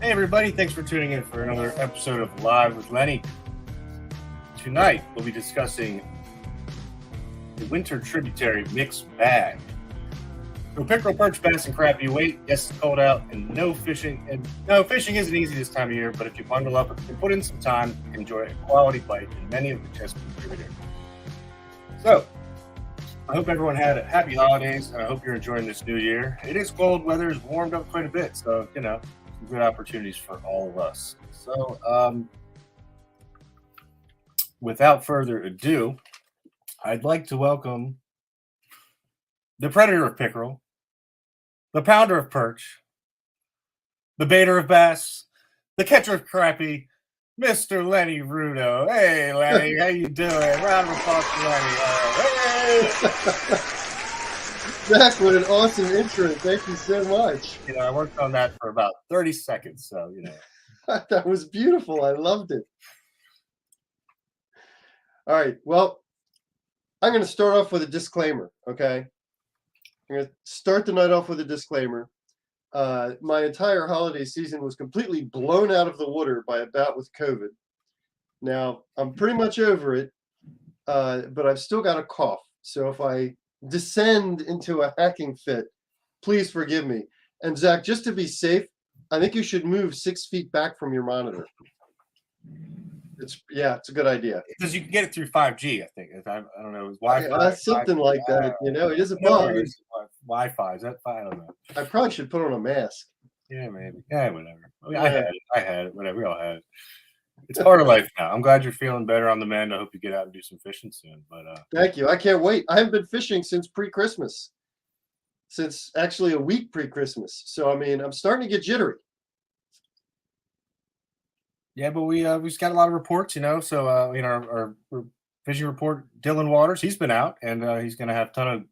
Hey everybody, thanks for tuning in for another episode of Live with Lenny. Tonight we'll be discussing the winter tributary mixed bag. So pickerel, perch, bass, and crappie wait. Yes, it's cold out and no fishing. And no, fishing isn't easy this time of year, but if you bundle up and put in some time, you can enjoy a quality bite in many of the Chesapeake tributaries. So, I hope everyone had a happy holidays, and I hope you're enjoying this new year. It is cold, weather has warmed up quite a bit, so, some good opportunities for all of us. So, without further ado, I'd like to welcome the predator of pickerel, the pounder of perch, the baiter of bass, the catcher of crappie, Mr. Lenny Rudo. Hey, Lenny, how you doing? Round of applause for Lenny. Hey! Zach, what an awesome intro. Thank you so much. I worked on that for about 30 seconds, so, That was beautiful. I loved it. All right, well, I'm going to start off with a disclaimer, okay? I'm going to start the night off with a disclaimer. My entire holiday season was completely blown out of the water by a bout with COVID. Now, I'm pretty much over it, but I've still got a cough. So if I descend into a hacking fit, please forgive me. And Zach, just to be safe, I think you should move 6 feet back from your monitor. It's a good idea. Because you can get it through 5G, I think. I don't know. It's Wi-Fi. Something like that. It is a bug. Wi-Fi. Is that? I don't know. I probably should put on a mask. Yeah, maybe. Yeah, whatever. I had it. Whatever. We all had it. It's part of life now. I'm glad you're feeling better on the mend. I hope you get out and do some fishing soon. But thank you. I can't wait. I haven't been fishing since pre-Christmas. Since actually a week pre-Christmas. So I'm starting to get jittery. Yeah, but we've got a lot of reports, So our fishing report, Dylan Waters, he's been out and he's going to have a ton of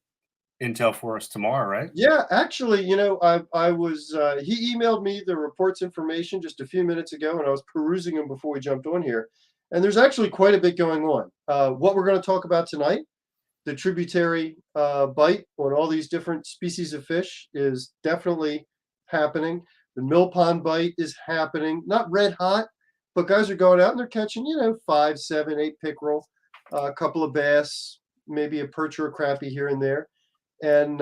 intel for us tomorrow, right? Yeah, actually, I was he emailed me the report's information just a few minutes ago, and I was perusing them before we jumped on here. And there's actually quite a bit going on. What we're going to talk about tonight, the tributary bite on all these different species of fish, is definitely happening. The mill pond bite is happening, not red hot, but guys are going out and they're catching, 5, 7, 8 pickerel, a couple of bass, maybe a perch or a crappie here and there. And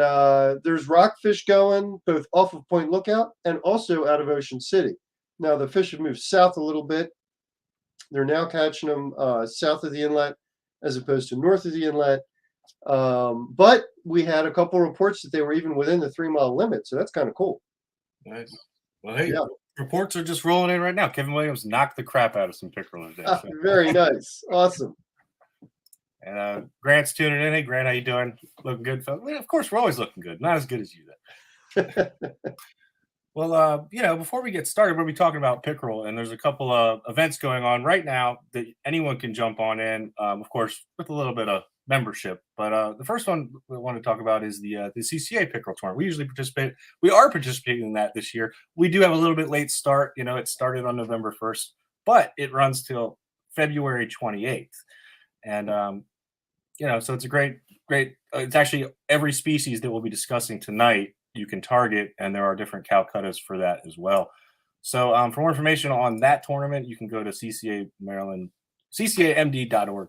there's rockfish going both off of Point Lookout and also out of Ocean City. Now, the fish have moved south a little bit. They're now catching them south of the inlet as opposed to north of the inlet. But we had a couple reports that they were even within the 3-mile limit. So that's kind of cool. Nice. Well, hey, reports are just rolling in right now. Kevin Williams knocked the crap out of some pickerel today. So. Very nice. Awesome. And Grant's tuning in. Hey, Grant, how you doing? Looking good, folks? Well, of course, we're always looking good. Not as good as you, though. Well, before we get started, we're going to be talking about pickerel, and there's a couple of events going on right now that anyone can jump on in, of course, with a little bit of membership. But the first one we want to talk about is the CCA pickerel tournament. We usually participate. We are participating in that this year. We do have a little bit late start. It started on November 1st, but it runs till February 28th. And, so it's a great, it's actually every species that we'll be discussing tonight you can target, and there are different Calcuttas for that as well. So for more information on that tournament, you can go to ccamd.org.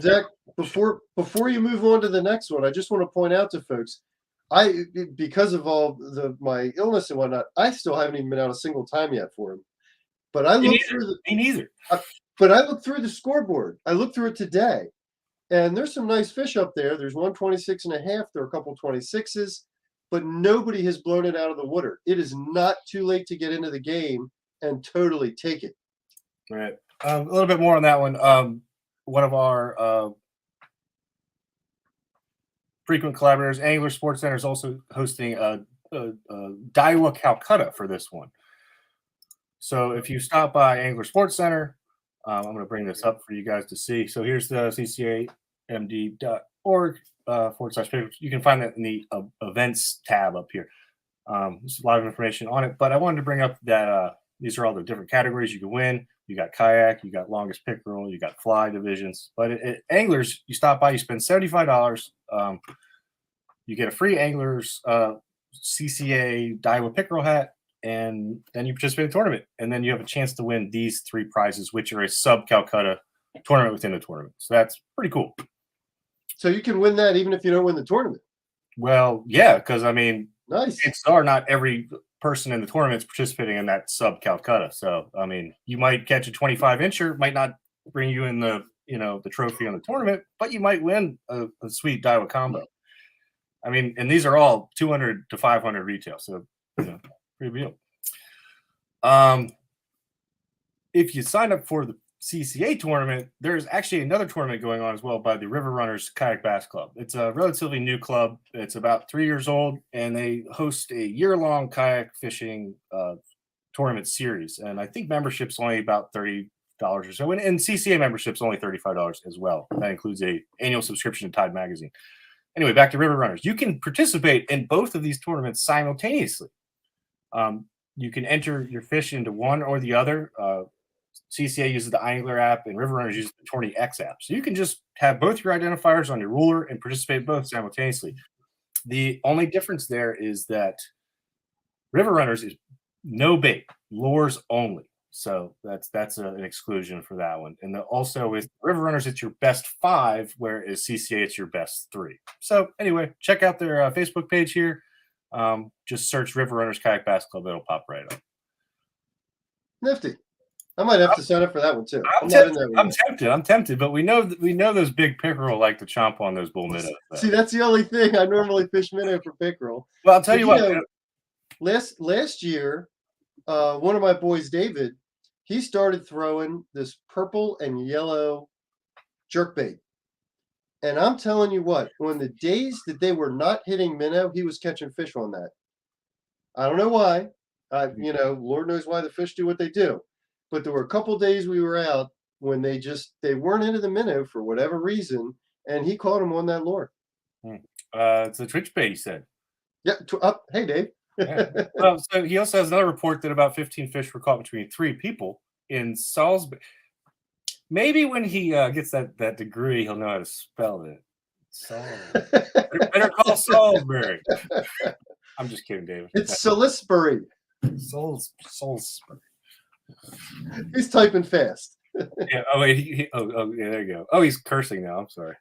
Zach, before you move on to the next one, I just want to point out to folks, because of all my illness and whatnot, I still haven't even been out a single time yet for him. But I looked through Me neither. But I looked through the scoreboard. I looked through it today, and there's some nice fish up there. There's 126 and a half. There are a couple 26s, but nobody has blown it out of the water. It is not too late to get into the game and totally take it. All right. A little bit more on that one. One of our frequent collaborators, Angler Sports Center, is also hosting a Daiwa Calcutta for this one. So if you stop by Angler Sports Center, I'm going to bring this up for you guys to see. So here's the ccamd.org /pickerel. You can find that in the events tab up here. There's a lot of information on it, but I wanted to bring up that these are all the different categories you can win. you got kayak, you got longest pickerel, you got fly divisions. But anglers, you stop by, you spend $75. You get a free anglers CCA Daiwa pickerel hat, and then you participate in the tournament, and then you have a chance to win these 3 prizes, which are a sub Calcutta tournament within the tournament. So that's pretty cool. So you can win that even if you don't win the tournament. Well, yeah, because I mean, nice. It's not every person in the tournament is participating in that sub Calcutta. So I mean, you might catch a 25-incher, might not bring you in the the trophy on the tournament, but you might win a sweet Daiwa combo. I mean, and these are all 200 to 500 retail, so pretty deal. If you sign up for the CCA tournament, there's actually another tournament going on as well by the River Runners Kayak Bass Club. It's a relatively new club. It's about 3 years old, and they host a year-long kayak fishing tournament series. And I think membership's only about $30 or so, and CCA membership's only $35 as well. That includes a annual subscription to Tide magazine. Anyway, back to River Runners. You can participate in both of these tournaments simultaneously. You can enter your fish into one or the other. CCA uses the Angler app, and River Runners uses the Tourney X app. So you can just have both your identifiers on your ruler and participate both simultaneously. The only difference there is that River Runners is no bait, lures only. So that's an exclusion for that one. And also with River Runners, it's your best 5, whereas CCA, it's your best 3. So anyway, check out their Facebook page here. Just search River Runners Kayak Bass Club. It'll pop right up. Nifty. I might have to sign up for that one too. I'm tempted, but we know those big pickerel like to chomp on those bull minnows. See, that's the only thing. I normally fish minnow for pickerel. Well, I'll tell you what. Last year, one of my boys, David, he started throwing this purple and yellow jerkbait. And I'm telling you what, on the days that they were not hitting minnow, he was catching fish on that. I don't know why. Lord knows why the fish do what they do. But there were a couple days we were out when they weren't into the minnow for whatever reason, and he caught them on that lure. It's a twitch bait, he said. Yeah. Hey, Dave. Yeah. Well, so he also has another report that about 15 fish were caught between 3 people in Salisbury. Maybe when he gets that degree, he'll know how to spell it. Better call Salisbury. I'm just kidding, David. It's Salisbury. Salisbury. He's typing fast. Yeah. Oh wait. Yeah. There you go. Oh, he's cursing now. I'm sorry.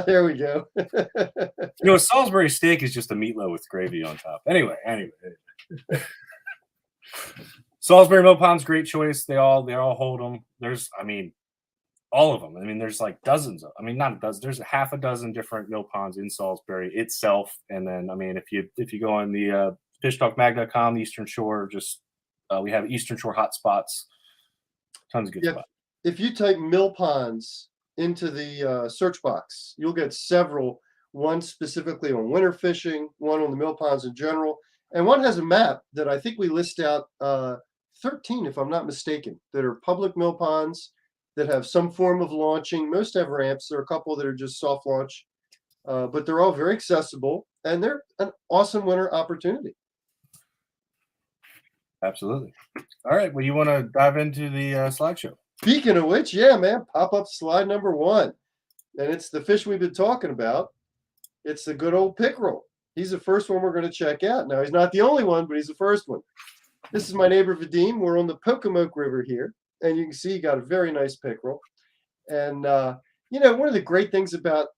There we go. A Salisbury steak is just a meatloaf with gravy on top. Anyway. Salisbury mill pond's great choice. They all hold them. There's, all of them. There's like dozens of. Not a dozen. There's half a dozen different mill ponds in Salisbury itself. And then, if you go on the fishtalkmag.com, the Eastern Shore, just we have Eastern Shore hotspots. Tons of good spots. If you type mill ponds into the search box, you'll get several. One specifically on winter fishing, one on the mill ponds in general, and one has a map that I think we list out 13, if I'm not mistaken, that are public mill ponds that have some form of launching. Most have ramps. There are a couple that are just soft launch, but they're all very accessible, and they're an awesome winter opportunity. Absolutely. All right. Well, you want to dive into the slideshow? Speaking of which, yeah, man, pop up slide number 1. And it's the fish we've been talking about. It's the good old pickerel. He's the first one we're going to check out. Now, he's not the only one, but he's the first one. This is my neighbor, Vadim. We're on the Pocomoke River here. And you can see he got a very nice pickerel. And, one of the great things about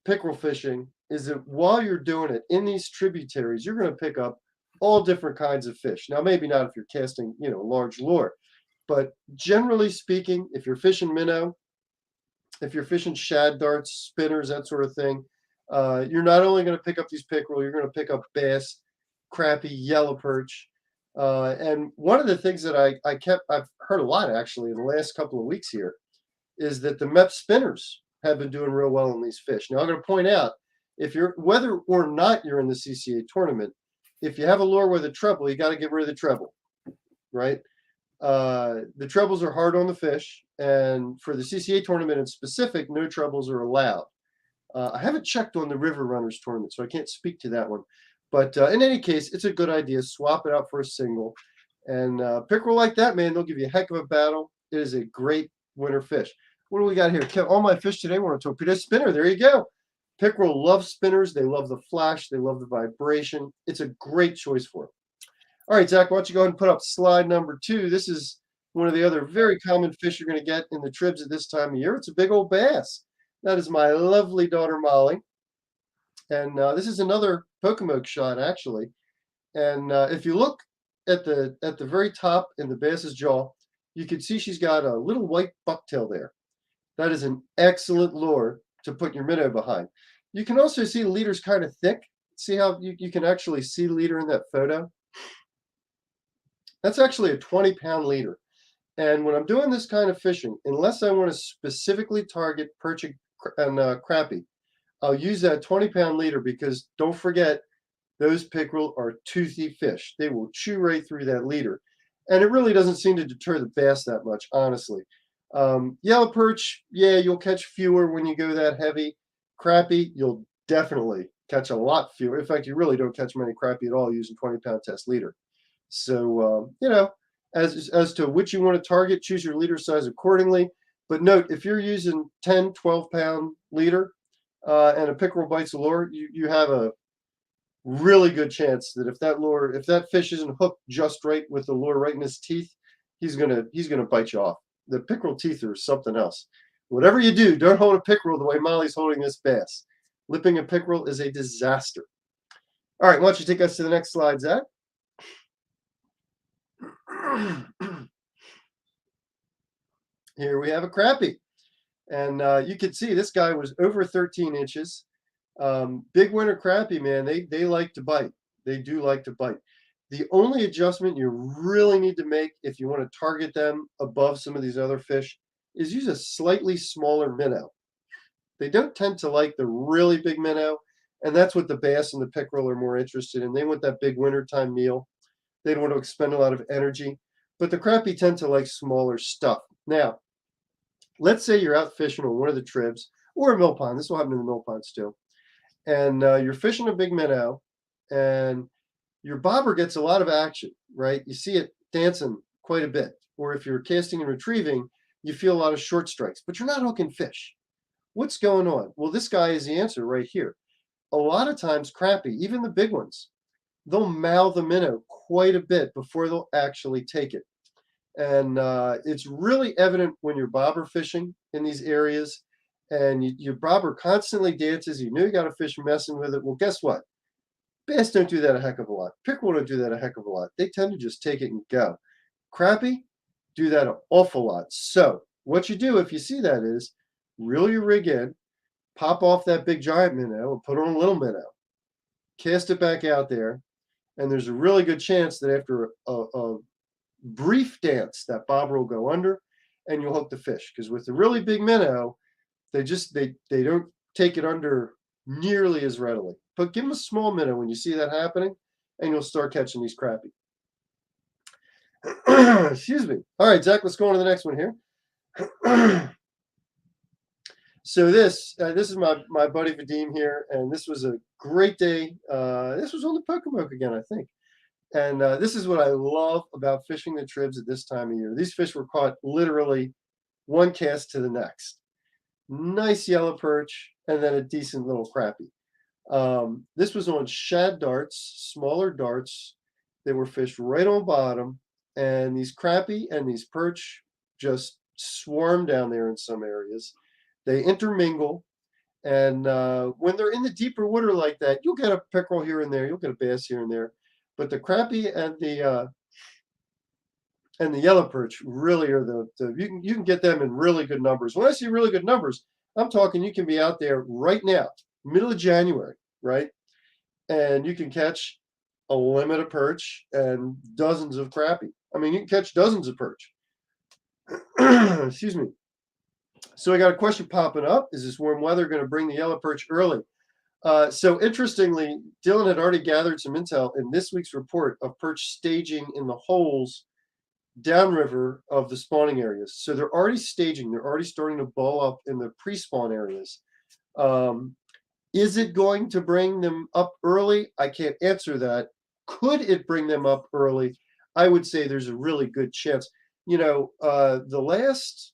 pickerel fishing is that while you're doing it in these tributaries, you're going to pick up all different kinds of fish. Now, maybe not if you're casting, large lure, but generally speaking, if you're fishing minnow, if you're fishing shad darts, spinners, that sort of thing, you're not only going to pick up these pickerel, you're going to pick up bass, crappie, yellow perch. And one of the things that I've heard a lot actually in the last couple of weeks here is that the MEP spinners have been doing real well on these fish. Now, I'm going to point out, whether or not you're in the CCA tournament, if you have a lure with a treble, you got to get rid of the treble, right? The trebles are hard on the fish, and for the CCA tournament in specific, no trebles are allowed. I haven't checked on the River Runners tournament, so I can't speak to that one. But in any case, it's a good idea. Swap it out for a single. And pickerel like that, man, they'll give you a heck of a battle. It is a great winter fish. What do we got here? All my fish today were on torpedo spinner. There you go. Pickerel love spinners. They love the flash. They love the vibration. It's a great choice for them. All right, Zach, why don't you go ahead and put up slide number 2. This is one of the other very common fish you're going to get in the tribs at this time of year. It's a big old bass. That is my lovely daughter, Molly. And this is another Pocomoke shot, actually. And if you look at the very top in the bass's jaw, you can see she's got a little white bucktail there. That is an excellent lure to put your minnow behind. You can also see the leader's kind of thick. See how you can actually see the leader in that photo? That's actually a 20-pound leader. And when I'm doing this kind of fishing, unless I want to specifically target perch and crappie, I'll use that 20-pound leader, because don't forget, those pickerel are toothy fish. They will chew right through that leader. And it really doesn't seem to deter the bass that much, honestly. Yellow perch, yeah, you'll catch fewer when you go that heavy. Crappie, you'll definitely catch a lot fewer. In fact, you really don't catch many crappie at all using 20-pound test leader. So, as to which you want to target, choose your leader size accordingly. But note, if you're using 10, 12-pound leader and a pickerel bites a lure, you have a really good chance that if that fish isn't hooked just right with the lure right in his teeth, he's gonna bite you off. The pickerel teeth are something else. Whatever you do, don't hold a pickerel the way Molly's holding this bass. Lipping a pickerel is a disaster. All right, why don't you take us to the next slide, Zach? Here we have a crappie. And you can see this guy was over 13 inches. Big winter crappie, man, they like to bite. They do like to bite. The only adjustment you really need to make if you want to target them above some of these other fish is use a slightly smaller minnow. They don't tend to like the really big minnow, and that's what the bass and the pickerel are more interested in. They want that big wintertime meal. They don't want to expend a lot of energy, but the crappie tend to like smaller stuff. Now, let's say you're out fishing on one of the tribs or a mill pond. This will happen in the mill ponds too. And you're fishing a big minnow, and your bobber gets a lot of action, right? You see it dancing quite a bit. Or if you're casting and retrieving, you feel a lot of short strikes, but you're not hooking fish. What's going on? Well, this guy is the answer right here. A lot of times crappie, even the big ones, they'll mouth the minnow quite a bit before they'll actually take it. And it's really evident when you're bobber fishing in these areas, and your bobber constantly dances. You know you got a fish messing with it. Well, guess what? Bass don't do that a heck of a lot. Pickerel don't do that a heck of a lot. They tend to just take it and go. Crappie do that an awful lot. So what you do if you see that is reel your rig in, pop off that big giant minnow and put on a little minnow. Cast it back out there, and there's a really good chance that after a brief dance, that bobber will go under and you'll hook the fish. Because with the really big minnow, they don't take it under nearly as readily. But give them a small minnow when you see that happening, and you'll start catching these crappie. Excuse me. All right, Zach, let's go on to the next one here. So this is my buddy Vadim here, and this was a great day. This was on the Pocomoke again, I think. And this is what I love about fishing the tribs at this time of year. These fish were caught literally one cast to the next. Nice yellow perch, and then a decent little crappie. This was on shad darts, smaller darts. They were fished right on bottom, and these crappie and these perch just swarm down there in some areas. They intermingle, and when they're in the deeper water like that, you'll get a pickerel here and there, you'll get a bass here and there, but the crappie and the yellow perch really are you can get them in really good numbers. When I say really good numbers, I'm talking you can be out there right now, middle of January, right? And you can catch a limit of perch and dozens of crappie. I mean, you can catch dozens of perch. Excuse me. So I got a question popping up. Is this warm weather going to bring the yellow perch early? So interestingly, Dylan had already gathered some intel in this week's report of perch staging in the holes downriver of the spawning areas. So they're already staging. They're already starting to ball up in the pre-spawn areas. Is it going to bring them up early? I can't answer that. Could it bring them up early? I would say there's a really good chance. the last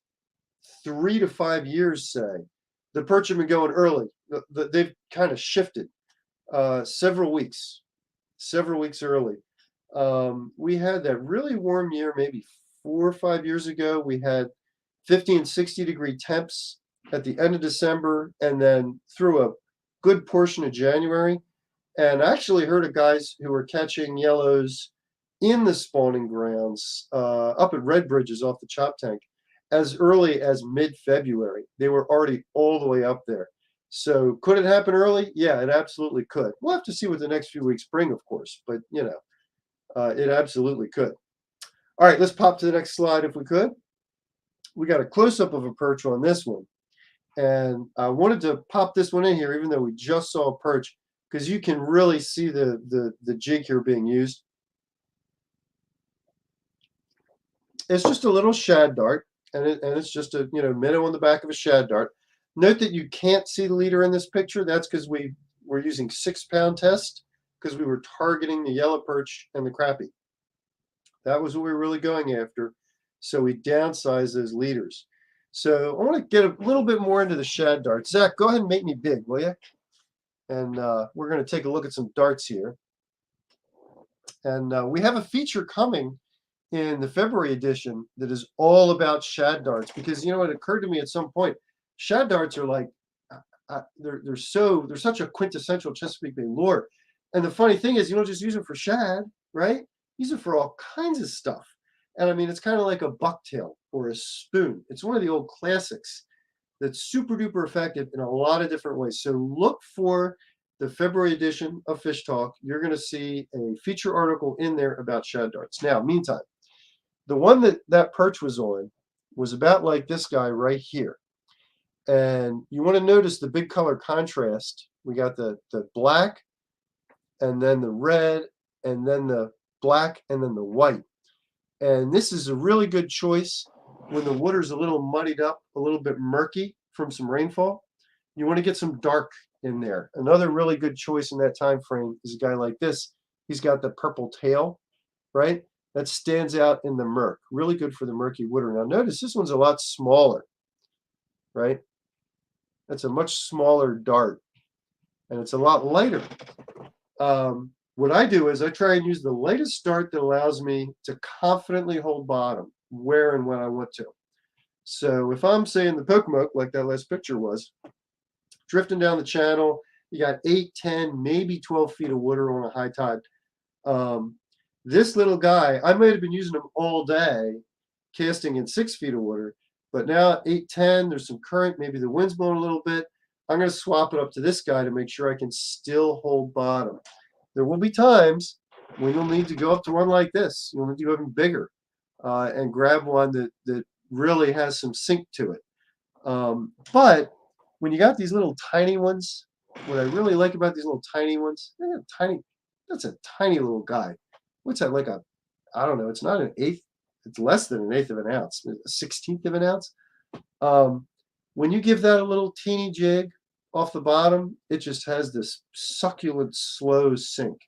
3 to 5 years, say, the perch have been going early. They've kind of shifted several weeks early. We had that really warm year, maybe 4 or 5 years ago. We had 50 and 60-degree temps at the end of December, and then through a good portion of January. And I actually heard of guys who were catching yellows in the spawning grounds up at Red Bridges off the Chop Tank as early as mid-February. They were already all the way up there. So could it happen early? Yeah, it absolutely could. We'll have to see what the next few weeks bring, of course, but it absolutely could. All right, let's pop to the next slide if we could. We got a close-up of a perch on this one. And I wanted to pop this one in here, even though we just saw a perch, because you can really see the jig here being used. It's just a little shad dart, and it's just a minnow on the back of a shad dart. Note that you can't see the leader in this picture. That's because we were using 6-pound test, because we were targeting the yellow perch and the crappie. That was what we were really going after. So we downsized those leaders. So I want to get a little bit more into the shad darts. Zach, go ahead and make me big, will you? And we're going to take a look at some darts here. And we have a feature coming in the February edition that is all about shad darts, because it occurred to me at some point, shad darts are like they're such a quintessential Chesapeake Bay lure. And the funny thing is, you don't just use them for shad, right? Use it for all kinds of stuff. And I mean, it's kind of like a bucktail or a spoon. It's one of the old classics that's super duper effective in a lot of different ways. So look for the February edition of Fish Talk. You're going to see a feature article in there about shad darts. Now, meantime, the one that perch was on was about like this guy right here. And you want to notice the big color contrast. We got the black, and then the red, and then the black, and then the white. And this is a really good choice when the water's a little muddied up, a little bit murky from some rainfall. You want to get some dark in there. Another really good choice in that time frame is a guy like this. He's got the purple tail, right? That stands out in the murk. Really good for the murky water. Now notice this one's a lot smaller, right? That's a much smaller dart, and it's a lot lighter. What I do is I try and use the lightest dart that allows me to confidently hold bottom where and when I want to. So if I'm saying the Pocomoke, like that last picture was, drifting down the channel, you got 8, 10, maybe 12 feet of water on a high tide. This little guy, I might have been using him all day, casting in 6 feet of water, but now at 8, 10, there's some current, maybe the wind's blowing a little bit. I'm going to swap it up to this guy to make sure I can still hold bottom. There will be times when you'll need to go up to one like this. You'll need to go even bigger and grab one that really has some sink to it. But when you got these little tiny ones, what I really like about these little tiny ones, that's a tiny little guy. What's that, like I don't know, it's not an eighth, it's less than an eighth of an ounce, a 16th of an ounce. When you give that a little teeny jig off the bottom, it just has this succulent, slow sink.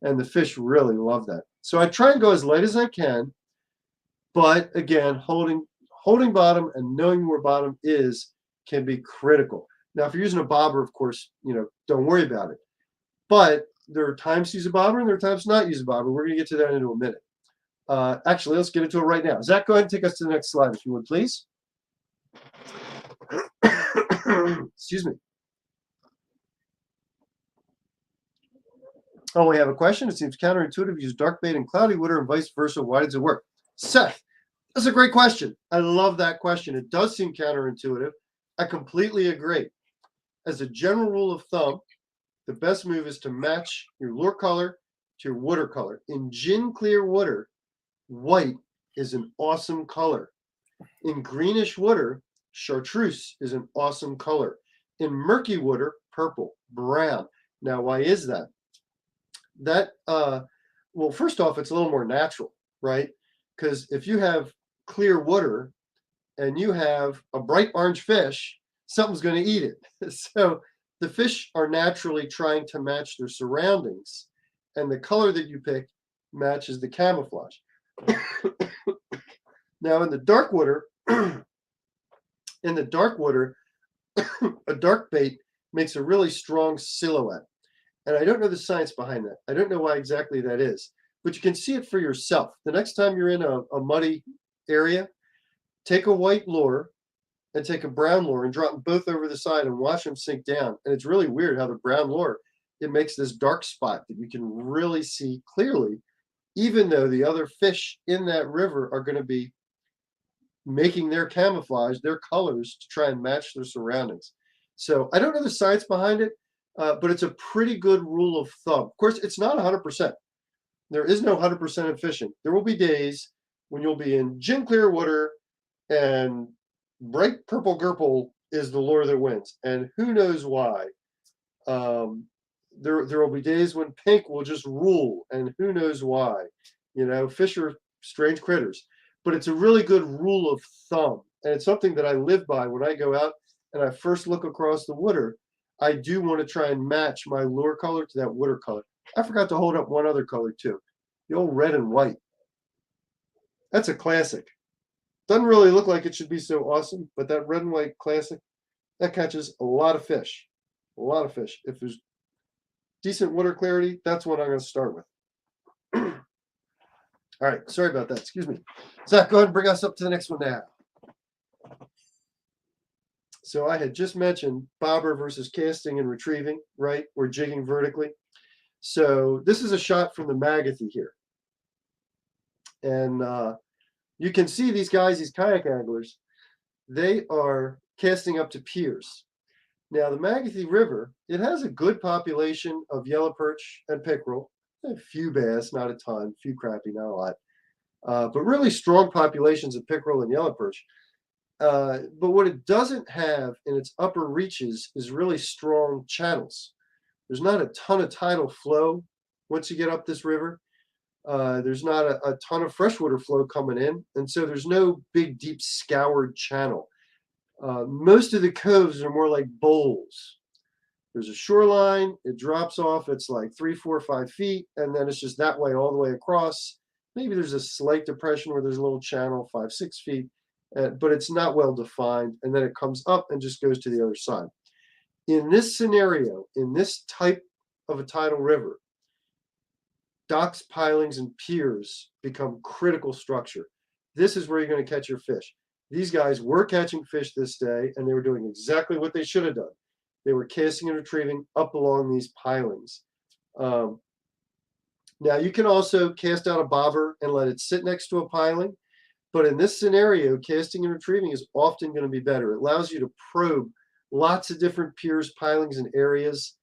And the fish really love that. So I try and go as light as I can, but again, holding bottom and knowing where bottom is can be critical. Now, if you're using a bobber, of course, don't worry about it. But there are times to use a bobber and there are times to not use a bobber. We're going to get to that in a minute. Actually, let's get into it right now. Zach, go ahead and take us to the next slide, if you would, please. Excuse me. Oh, we have a question. It seems counterintuitive to use dark bait in cloudy water and vice versa. Why does it work? Seth, that's a great question. I love that question. It does seem counterintuitive. I completely agree. As a general rule of thumb, the best move is to match your lure color to your water color. In gin clear water, white is an awesome color. In greenish water, chartreuse is an awesome color. In murky water, purple, brown. Now, why is that? Well, first off, it's a little more natural, right? Because if you have clear water and you have a bright orange fish, something's going to eat it. So the fish are naturally trying to match their surroundings, and the color that you pick matches the camouflage. Now in the dark water, a dark bait makes a really strong silhouette. And I don't know the science behind that. I don't know why exactly that is, but you can see it for yourself. The next time you're in a muddy area, take a white lure and take a brown lure and drop them both over the side and watch them sink down. And it's really weird how the brown lure, it makes this dark spot that you can really see clearly, even though the other fish in that river are going to be making their camouflage, their colors to try and match their surroundings. So I don't know the science behind it, but it's a pretty good rule of thumb. Of course, it's not 100%. There is no 100% in fishing. There will be days when you'll be in gin clear water and bright purple gurple is the lure that wins. And who knows why. There will be days when pink will just rule, and who knows why. Fish are strange critters. But it's a really good rule of thumb. And it's something that I live by when I go out and I first look across the water. I do want to try and match my lure color to that water color. I forgot to hold up one other color too. The old red and white. That's a classic. Doesn't really look like it should be so awesome, but that red and white classic, that catches a lot of fish. A lot of fish. If there's decent water clarity, that's what I'm going to start with. All right, sorry about that. Excuse me. Zach, go ahead and bring us up to the next one now. So I had just mentioned bobber versus casting and retrieving, right? Or jigging vertically. So this is a shot from the Magothy here. And you can see these guys, these kayak anglers, they are casting up to piers. Now, the Magothy River, it has a good population of yellow perch and pickerel. A few bass, not a ton, a few crappie, not a lot. But really strong populations of pickerel and yellow perch. But what it doesn't have in its upper reaches is really strong channels. There's not a ton of tidal flow once you get up this river. There's not a ton of freshwater flow coming in, and so there's no big, deep, scoured channel. Most of the coves are more like bowls. There's a shoreline, it drops off, it's like 3, 4, 5 feet, and then it's just that way all the way across. Maybe there's a slight depression where there's a little channel, 5, 6 feet, but it's not well defined, and then it comes up and just goes to the other side. In this scenario, in this type of a tidal river, docks, pilings, and piers become critical structure. This is where you're going to catch your fish. These guys were catching fish this day, and they were doing exactly what they should have done. They were casting and retrieving up along these pilings. Now, you can also cast out a bobber and let it sit next to a piling. But in this scenario, casting and retrieving is often going to be better. It allows you to probe lots of different piers, pilings, and areas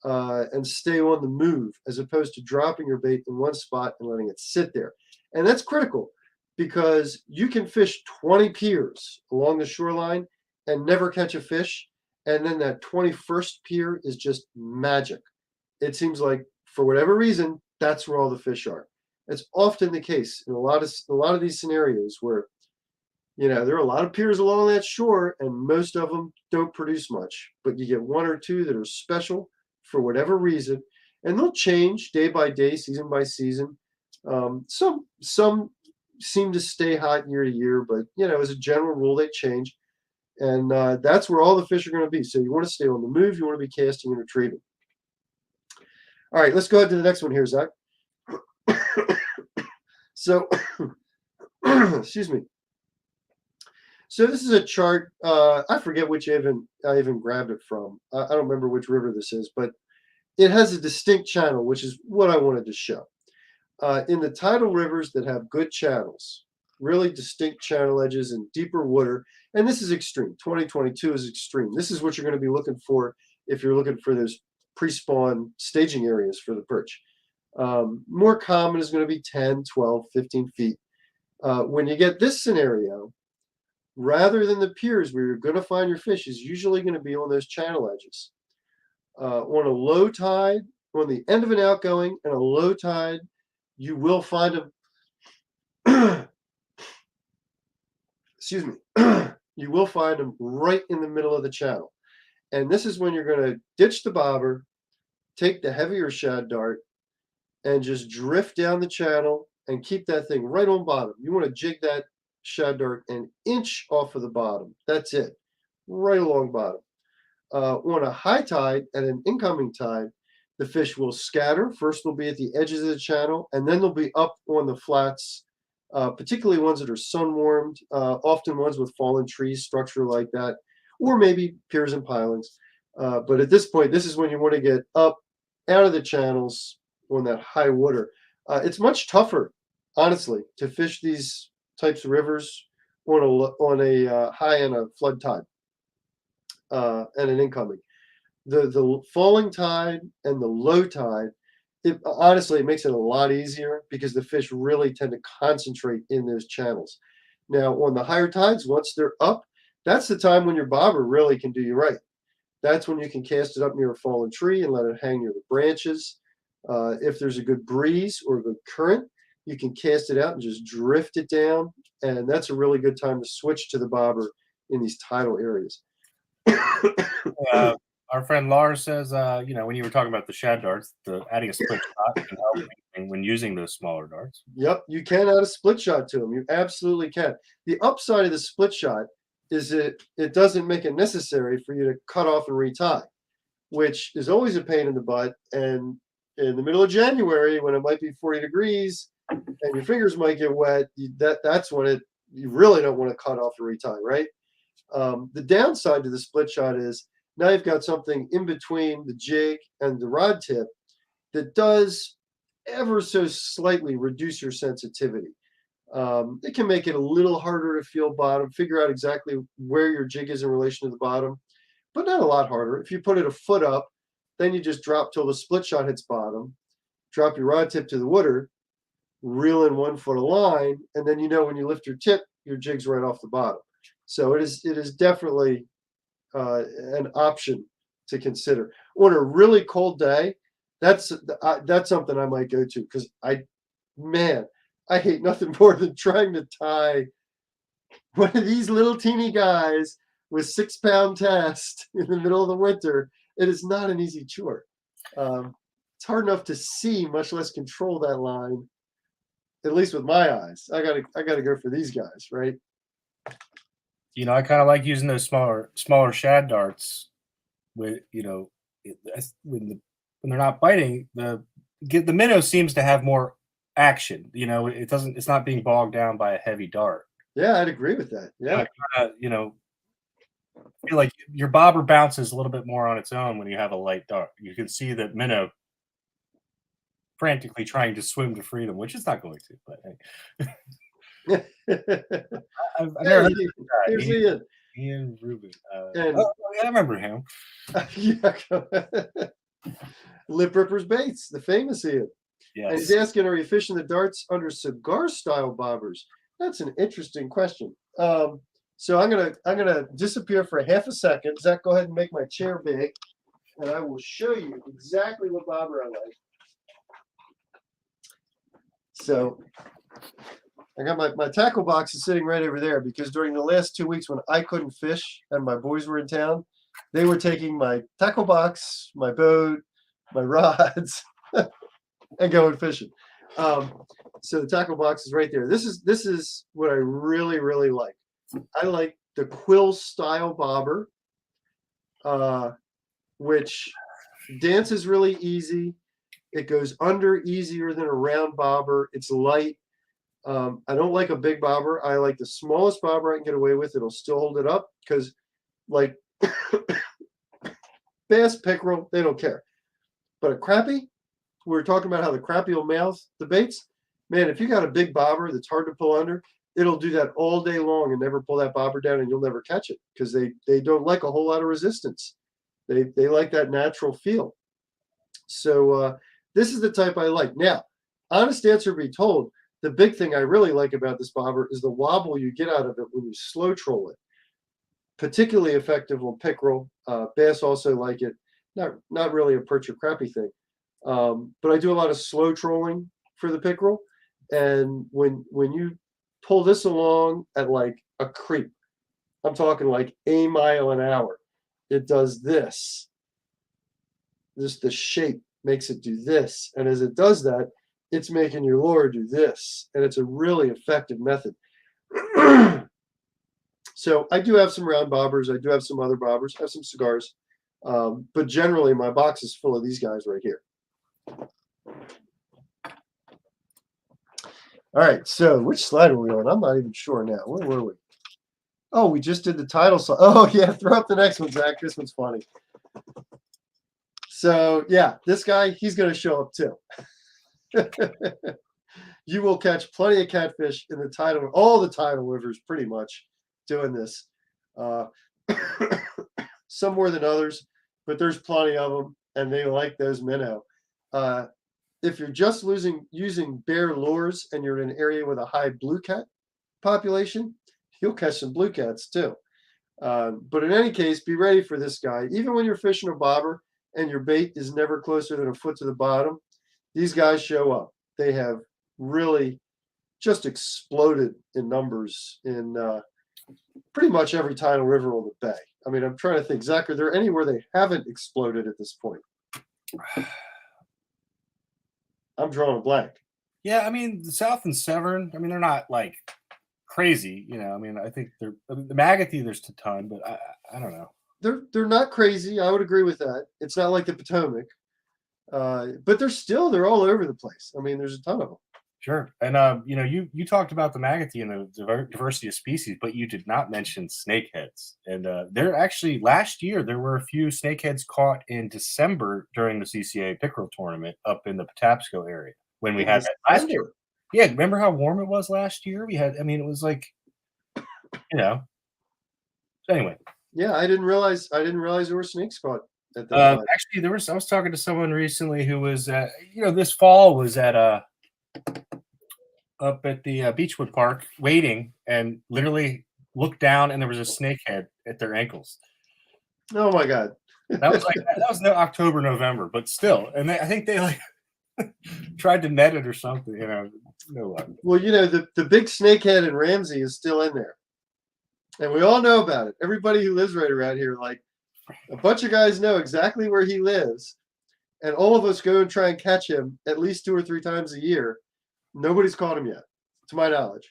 and stay on the move, as opposed to dropping your bait in one spot and letting it sit there. And that's critical because you can fish 20 piers along the shoreline and never catch a fish. And then that 21st pier is just magic. It seems like, for whatever reason, that's where all the fish are. It's often the case in a lot of these scenarios where, there are a lot of piers along that shore, and most of them don't produce much. But you get 1 or 2 that are special for whatever reason, and they'll change day by day, season by season. Some seem to stay hot year to year, but as a general rule, they change. And that's where all the fish are going to be. So you want to stay on the move. You want to be casting and retrieving. All right, let's go ahead to the next one here, Zach. So, excuse me. So this is a chart. I forget which I even grabbed it from. I don't remember which river this is, but it has a distinct channel, which is what I wanted to show. In the tidal rivers that have good channels, really distinct channel edges and deeper water, and this is extreme. 2022 is extreme. This is what you're going to be looking for if you're looking for those pre-spawn staging areas for the perch. More common is going to be 10, 12, 15 feet. When you get this scenario, rather than the piers where you're going to find your fish, is usually going to be on those channel edges. On a low tide, on the end of an outgoing and a low tide, you will find them. Excuse me. You will find them right in the middle of the channel. And this is when you're going to ditch the bobber, take the heavier shad dart, and just drift down the channel and keep that thing right on bottom. You want to jig that shad dart an inch off of the bottom. That's it, right along bottom. On a high tide and an incoming tide, the fish will scatter. First, they'll be at the edges of the channel, and then they'll be up on the flats, particularly ones that are sun-warmed, often ones with fallen trees, structure like that, or maybe piers and pilings. But at this point, this is when you want to get up out of the channels on that high water. It's much tougher, honestly, to fish these types of rivers on a high and a flood tide and an incoming. The falling tide and the low tide, honestly, it makes it a lot easier because the fish really tend to concentrate in those channels. Now, on the higher tides, once they're up, that's the time when your bobber really can do you right. That's when you can cast it up near a fallen tree and let it hang near the branches. If there's a good breeze or a good current, you can cast it out and just drift it down. And that's a really good time to switch to the bobber in these tidal areas. Our friend Lars says, when you were talking about the shad darts, adding a split shot can help when using those smaller darts. Yep, you can add a split shot to them. You absolutely can. The upside of the split shot is it doesn't make it necessary for you to cut off and retie, which is always a pain in the butt. And in the middle of January, when it might be 40 degrees and your fingers might get wet, that's when you really don't want to cut off and retie, right? The downside to the split shot is now you've got something in between the jig and the rod tip that does ever so slightly reduce your sensitivity. It can make it a little harder to feel bottom, figure out exactly where your jig is in relation to the bottom, but not a lot harder. If you put it a foot up, then you just drop till the split shot hits bottom, drop your rod tip to the water, reel in 1 foot of line, and then when you lift your tip, your jig's right off the bottom. So it is definitely an option to consider. On a really cold day, that's something I might go to because I hate nothing more than trying to tie one of these little teeny guys with 6-pound test in the middle of the winter. It is not an easy chore. It's hard enough to see, much less control that line. At least with my eyes, I gotta go for these guys, right? I kind of like using those smaller shad darts with when they're not biting. The minnow seems to have more action. It's not being bogged down by a heavy dart. Yeah, I'd agree with that. Yeah, I feel like your bobber bounces a little bit more on its own when you have a light dart. You can see that minnow frantically trying to swim to freedom, which it's not going to. But hey. I've never heard of that. Here's Ian. Ian Rubin. Yeah, I remember him. Lip Rippers Baits, the famous Ian. Yes. And he's asking, are you fishing the darts under cigar-style bobbers? That's an interesting question. So I'm gonna disappear for half a second. Zach, go ahead and make my chair big, and I will show you exactly what bobber I like. So I got my tackle box is sitting right over there because during the last 2 weeks when I couldn't fish and my boys were in town, they were taking my tackle box, my boat, my rods, and going fishing. So the tackle box is right there. This is what I really, really like. I like the quill style bobber, which dances really easy. It goes under easier than a round bobber. It's light. I don't like a big bobber. I like the smallest bobber I can get away with. It'll still hold it up because, like, bass, pickerel, they don't care. But a crappie, we were talking about how the crappie will mouth the baits. Man, if you got a big bobber that's hard to pull under, it'll do that all day long and never pull that bobber down, and you'll never catch it because they don't like a whole lot of resistance. They like that natural feel. So this is the type I like. Now, honest answer be told, the big thing I really like about this bobber is the wobble you get out of it when you slow troll it. Particularly effective on pickerel. Bass also like it. Not really a perch or crappie thing. But I do a lot of slow trolling for the pickerel. And when you pull this along at like a creep, I'm talking like a mile an hour, it does this. Just the shape makes it do this. And as it does that, it's making your lure do this. And it's a really effective method. So I do have some round bobbers. I do have some other bobbers. I have some cigars. But generally, my box is full of these guys right here. All right, so which slide are we on? I'm not even sure now. Where were we? Oh, we just did the title slide. Oh, yeah, throw up the next one, Zach. This one's funny. So, yeah, this guy, he's going to show up too. You will catch plenty of catfish in the tidal, all the tidal rivers pretty much doing this. Some more than others, but there's plenty of them, and they like those minnow. If you're just using bare lures and you're in an area with a high blue cat population, you'll catch some blue cats too. But in any case, be ready for this guy. Even when you're fishing a bobber and your bait is never closer than a foot to the bottom, these guys show up. They have really just exploded in numbers in pretty much every tidal river on the bay. I mean, I'm trying to think, Zach, are there anywhere they haven't exploded at this point? I'm drawing a blank. Yeah, I mean, the South and Severn, I mean, they're not like crazy, you know. I mean, I think the Magothy, there's a ton, but I don't know. They're not crazy. I would agree with that. It's not like the Potomac, but they're all over the place. I mean, there's a ton of them. Sure. And you know, you talked about the Magothy and the diversity of species, but you did not mention snakeheads. And there actually last year there were a few snakeheads caught in December during the CCA Pickerel tournament up in the Patapsco area when we had that last year. Yeah, remember how warm it was last year? We had, I mean, it was like, you know. So anyway. Yeah, I didn't realize there were snakes caught at that time. Actually, I was talking to someone recently who was you know, this fall was at up at the Beechwood Park waiting and literally looked down and there was a snakehead at their ankles. Oh my God. That was like that was no October, November, but still. And I think they like tried to net it or something, you know. No luck. Well, you know, the big snakehead in Ramsey is still in there. And we all know about it. Everybody who lives right around here, like a bunch of guys know exactly where he lives. And all of us go and try and catch him at least 2 or 3 times a year. Nobody's caught him yet, to my knowledge.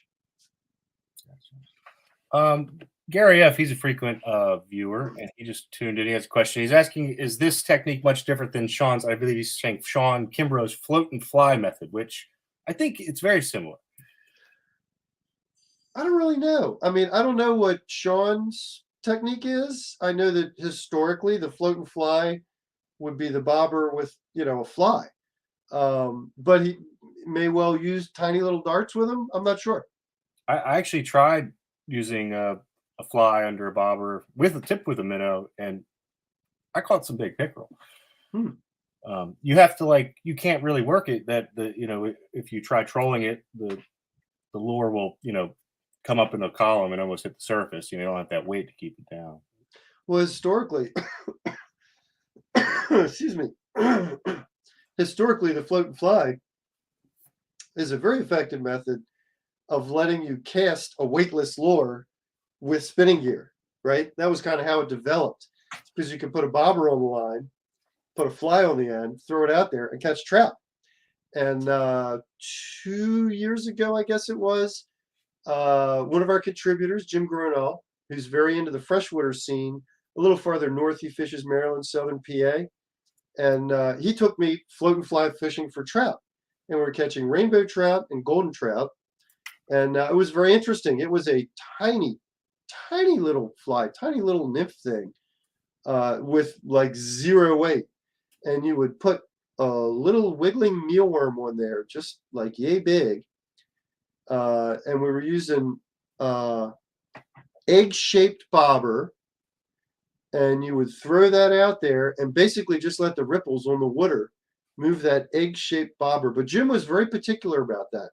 Gary F., he's a frequent viewer, and he just tuned in. He has a question. He's asking, is this technique much different than Sean's, I believe he's saying Sean Kimbrough's float and fly method, which I think it's very similar. I don't really know. I mean, I don't know what Sean's technique is. I know that historically the float and fly would be the bobber with, you know, a fly. But he may well use tiny little darts with him. I'm not sure. I actually tried using a fly under a bobber with a tip with a minnow, and I caught some big pickerel. You have to you can't really work it. You know, if you try trolling it, the lure will, you know, come up in the column and almost hit the surface. You know, you don't have that weight to keep it down. Well, historically, excuse me. Historically, the float and fly is a very effective method of letting you cast a weightless lure with spinning gear, right? That was kind of how it developed, because you could put a bobber on the line, put a fly on the end, throw it out there, and catch trout. And 2 years ago, I guess it was, one of our contributors, Jim Gronall, who's very into the freshwater scene, a little farther north, he fishes Maryland, southern PA. And he took me float and fly fishing for trout. And we were catching rainbow trout and golden trout. And it was very interesting. It was a tiny, tiny little fly, tiny little nymph thing with like 0 weight. And you would put a little wiggling mealworm on there, just like yay big. And we were using egg-shaped bobber. And you would throw that out there and basically just let the ripples on the water move that egg-shaped bobber. But Jim was very particular about that.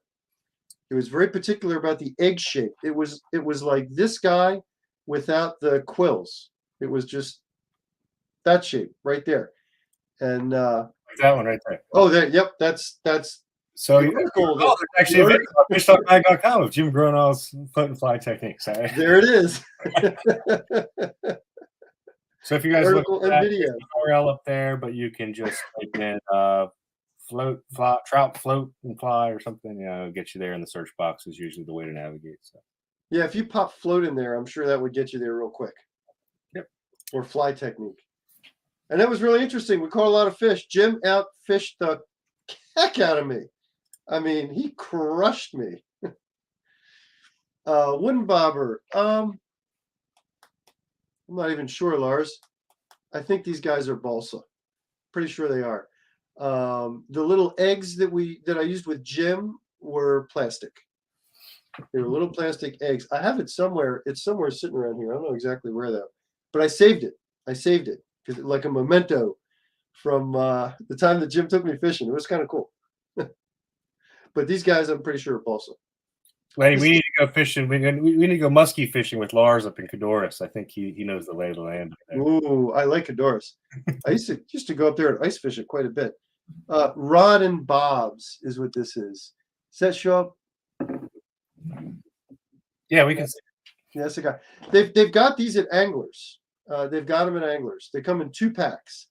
He was very particular about the egg shape. It was like this guy without the quills. It was just that shape right there. And that one right there. Oh, there. Yep. That's so there's actually a video on fishtalkmag.com of Jim Gronall's float and fly techniques. There it is. So if you guys look at that, video URL up there, but you can just type in trout float and fly or something, you know, get you there in the search box is usually the way to navigate. So Yeah, if you pop float in there, I'm sure that would get you there real quick. Yep. Or fly technique. And that was really interesting. We caught a lot of fish. Jim outfished the heck out of me. I mean, he crushed me. Wooden bobber. I'm not even sure, Lars. I think these guys are balsa. Pretty sure they are. The little eggs that I used with Jim were plastic. They were little plastic eggs. I have it somewhere. It's somewhere sitting around here. I don't know exactly where though. But I saved it. Because like a memento from the time that Jim took me fishing. It was kind of cool. But these guys, I'm pretty sure are balsa. Lenny, we need to go fishing. We need to go muskie fishing with Lars up in Cadorus. I think he knows the lay of the land. Ooh, I like Cadorus. I used to go up there and ice fish it quite a bit. Rod and Bob's is what this is. Does that show up? Yeah, we can see. Yeah, that's the guy. They've got these at Anglers. They've got them at Anglers. They come in 2 packs.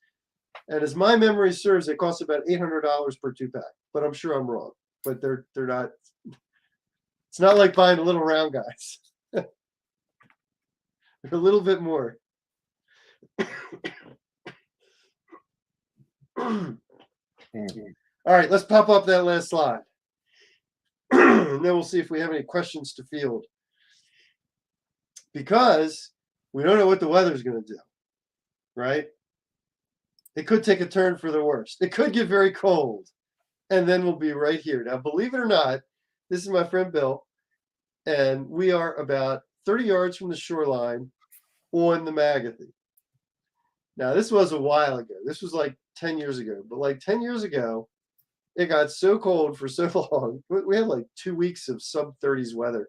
And as my memory serves, it costs about $800 per 2-pack. But I'm sure I'm wrong. But they're not. It's not like buying the little round guys. They're a little bit more. All right, let's pop up that last slide. And then we'll see if we have any questions to field. Because we don't know what the weather's going to do, right? It could take a turn for the worst. It could get very cold, and then we'll be right here. Now, believe it or not, this is my friend Bill, and we are about 30 yards from the shoreline on the Magathy. Now, this was a while ago. This was like 10 years ago. But like 10 years ago, it got so cold for so long. We had like 2 weeks of sub-30s weather.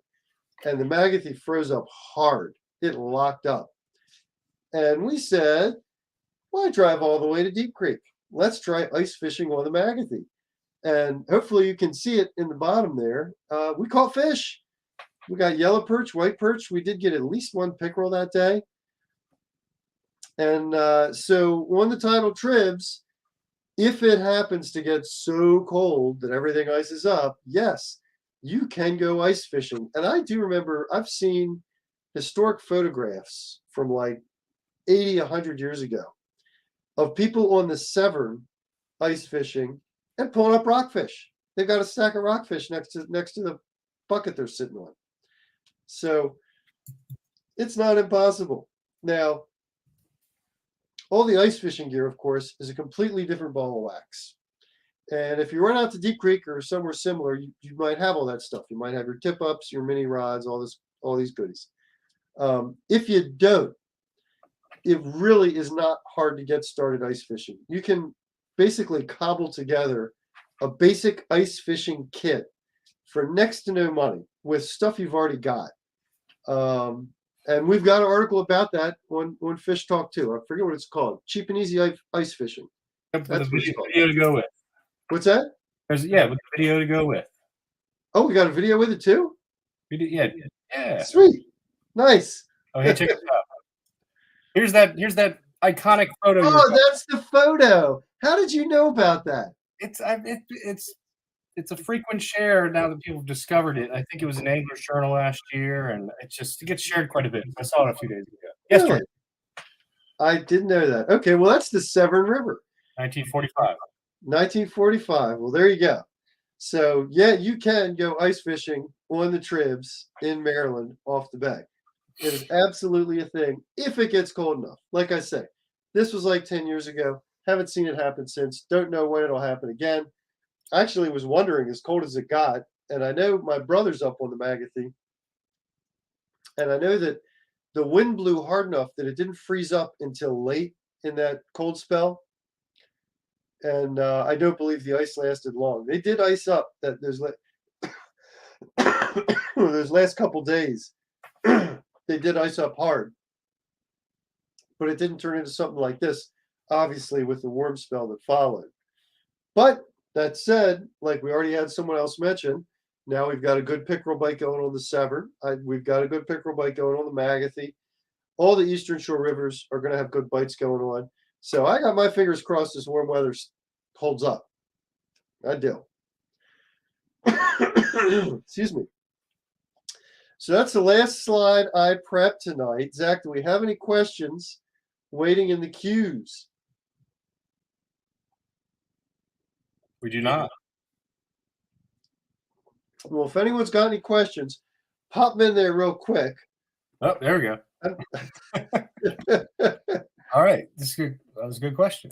And the Magathy froze up hard. It locked up. And we said, why drive all the way to Deep Creek? Let's try ice fishing on the Magathy. And hopefully you can see it in the bottom there. We caught fish. We got yellow perch, white perch. We did get at least 1 pickerel that day. And so on the tidal tribs, if it happens to get so cold that everything ices up, yes, you can go ice fishing. And I do remember I've seen historic photographs from like 80, 100 years ago of people on the Severn ice fishing and pulling up rockfish. They've got a stack of rockfish next to the bucket they're sitting on. So it's not impossible. Now, all the ice fishing gear, of course, is a completely different ball of wax. And if you run out to Deep Creek or somewhere similar, you might have all that stuff. You might have your tip-ups, your mini rods, all these goodies. If you don't, it really is not hard to get started ice fishing. You can basically cobble together a basic ice fishing kit for next to no money with stuff you've already got. And we've got an article about that on Fish Talk too. I forget what it's called. Cheap and easy ice fishing. That's what video to go with. What's that? With the video to go with. Oh, we got a video with it too? Yeah. Sweet. Nice. Oh, hey, check it out. Here's that iconic photo. Oh, that's the photo. How did you know about that? It's a frequent share now that people have discovered it. I think it was in Angler's Journal last year, and it gets shared quite a bit. I saw it a few days ago. Yesterday. Really? I didn't know that. Okay, well, that's the Severn River. 1945. 1945. Well, there you go. So, yeah, you can go ice fishing on the tribs in Maryland off the bay. It is absolutely a thing if it gets cold enough. Like I say, this was like 10 years ago. Haven't seen it happen since. Don't know when it'll happen again. I actually was wondering, as cold as it got, and I know my brother's up on the Magathy, and I know that the wind blew hard enough that it didn't freeze up until late in that cold spell. And I don't believe the ice lasted long. They did ice up those last couple days. They did ice up hard, but it didn't turn into something like this, obviously, with the warm spell that followed. But that said, like we already had someone else mention, now we've got a good pickerel bite going on the Severn. We've got a good pickerel bite going on the Magathy. All the Eastern Shore rivers are going to have good bites going on. So I got my fingers crossed this warm weather holds up. I do. Excuse me. So that's the last slide I prepped tonight. Zach, do we have any questions waiting in the queues? We do not. Well, if anyone's got any questions, pop them in there real quick. Oh, there we go. All right. This is good. That was a good question.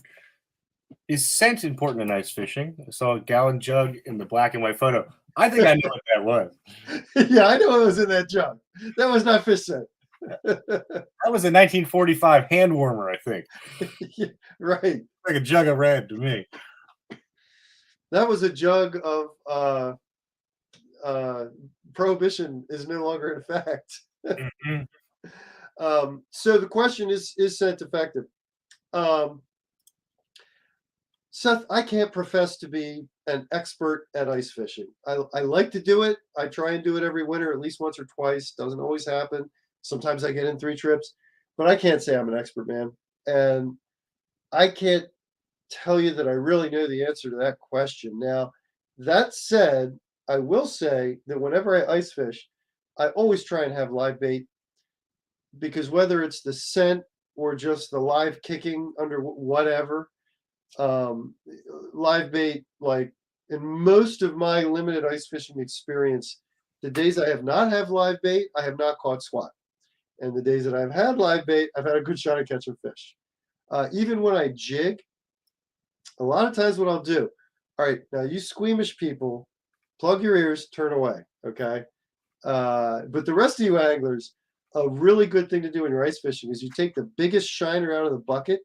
Is scent important in ice fishing? I saw a gallon jug in the black and white photo. I think I know what that was. Yeah, I know what was in that jug. That was not fish scent. That was a 1945 hand warmer, I think. Yeah, right. Like a jug of red to me. That was a jug of prohibition is no longer in effect. Mhm. So the question is scent effective? Seth, I can't profess to be an expert at ice fishing. I like to do it. I try and do it every winter, at least once or twice. Doesn't always happen. Sometimes I get in 3 trips, but I can't say I'm an expert, man. And I can't tell you that I really know the answer to that question. Now, that said, I will say that whenever I ice fish, I always try and have live bait, because whether it's the scent or just the live kicking under whatever, live bait, like in most of my limited ice fishing experience, the days I have not have live bait, I have not caught squat. And the days that I've had live bait, I've had a good shot at catching fish. Even when I jig, a lot of times what I'll do, all right, now you squeamish people, plug your ears, turn away, okay? But the rest of you anglers, a really good thing to do when you're ice fishing is you take the biggest shiner out of the bucket,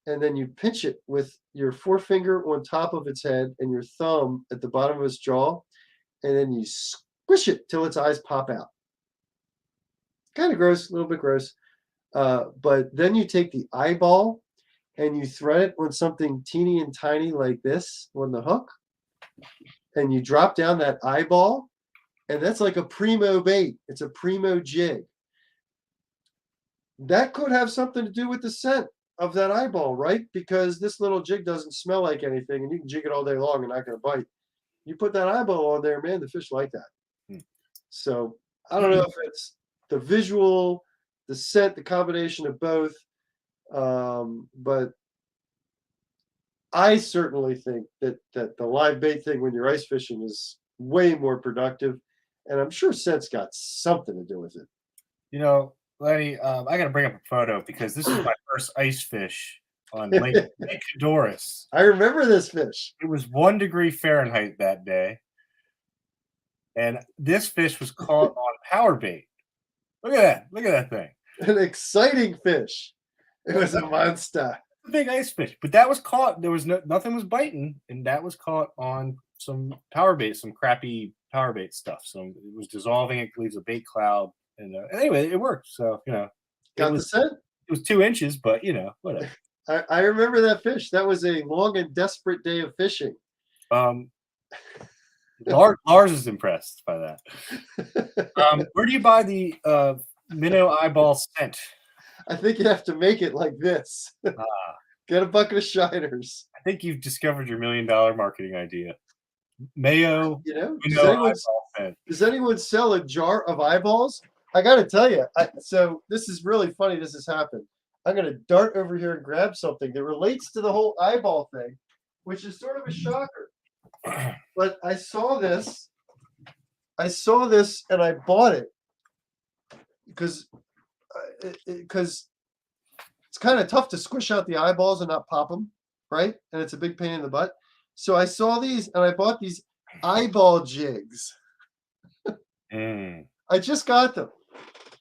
and then you pinch it with your forefinger on top of its head and your thumb at the bottom of its jaw, and then you squish it till its eyes pop out. Kind of gross, a little bit gross. But then you take the eyeball and you thread it on something teeny and tiny like this on the hook, and you drop down that eyeball, and that's like a primo bait. It's a primo jig. That could have something to do with the scent of that eyeball, right? Because this little jig doesn't smell like anything, and you can jig it all day long and not going to bite. You put that eyeball on there, man, the fish like that. So I don't know if it's the visual, the scent, the combination of both. But I certainly think that the live bait thing when you're ice fishing is way more productive, and I'm sure scent's got something to do with it. You know, Lenny, I got to bring up a photo because this is my first ice fish on Lake Doris. I remember this fish. It was 1 degree Fahrenheit that day, and this fish was caught on power bait. Look at that! Look at that thing. An exciting fish. It was a monster. A big ice fish, but that was caught. There was nothing was biting, and that was caught on some power bait, some crappy power bait stuff. So it was dissolving. It leaves a bait cloud, and anyway, it worked. So Got the scent? It was 2 inches, but whatever. I remember that fish. That was a long and desperate day of fishing. Lars is impressed by that. Where do you buy the minnow eyeball scent? I think you have to make it like this. Get a bucket of shiners. I think you've discovered your $1 million marketing idea. Mayo. Does anyone sell a jar of eyeballs? I got to tell you. So this is really funny. This has happened. I'm going to dart over here and grab something that relates to the whole eyeball thing, which is sort of a shocker. But I saw this and I bought it because it's kind of tough to squish out the eyeballs and not pop them, right? And it's a big pain in the butt. So I saw these and I bought these eyeball jigs. I just got them.